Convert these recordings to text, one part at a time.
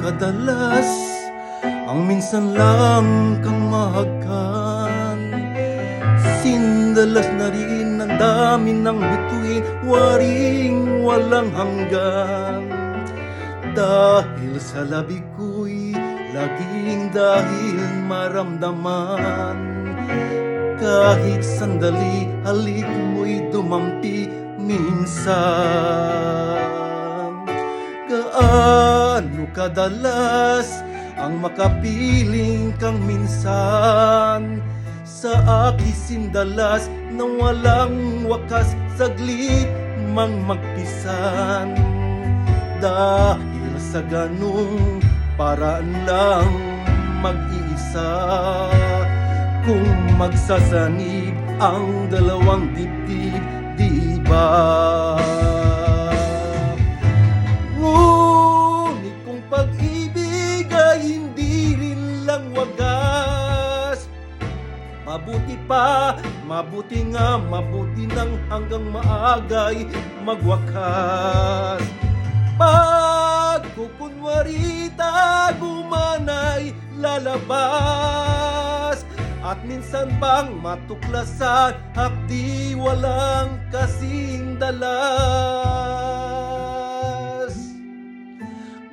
kadalas ang minsan lang kang mahagkan? Sindalas na rin ang dami ng bituin, waring walang hanggan. Dahil sa labi ko'y laging dahil maramdaman. Kahit sandali, halik mo'y dumampi minsan. Gaano kadalas ang makapiling kang minsan sa aking sindalas na walang wakas, saglit mang magpisan. Dahil sa ganung paraan lang mag-iisa, kung magsasanib ang dalawang dibdib, di ba? Ngunit kung pag-ibig ay hindi rin lang wagas, mabuti pa, mabuti nga, mabuti nang hanggang maagay magwakas. Pag kukunwari tagumanay lalabas, at minsan bang matuklasan, hapdi walang kasing dalas.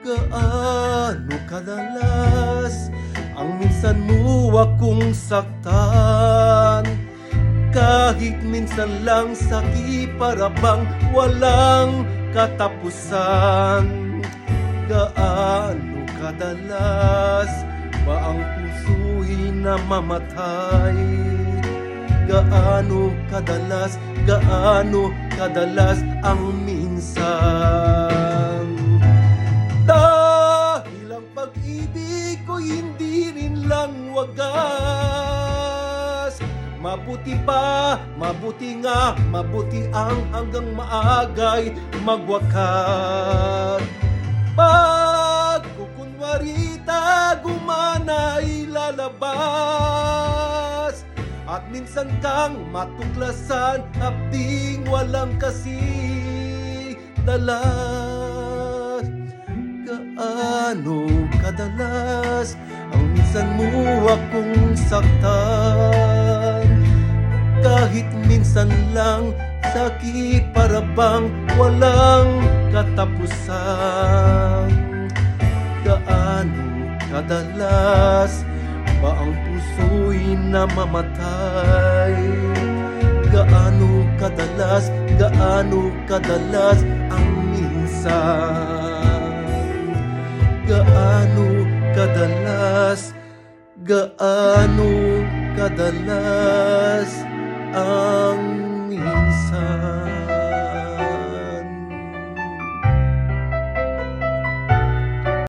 Gaano kadalas ang minsan mo akong saktan, kahit minsan lang sakit para bang walang katapusan. Gaano kadalas ba ang puso'y namamatay? Gaano kadalas ang minsan? Dahil ang pag-ibig ko hindi rin lang wagas, mabuti pa, mabuti nga, mabuti ang hanggang maagay magwakas. Pag kukunwari tagumanay lalabas, at minsan kang matuklasan, hapding walang kasing dalas. Gaano kadalas ang minsan mo akong saktan, kahit minsan lang sakit para bang walang katapusan. Gaano kadalas ba ang puso'y namamatay? Gaano kadalas ang minsan? Gaano kadalas ang minsan?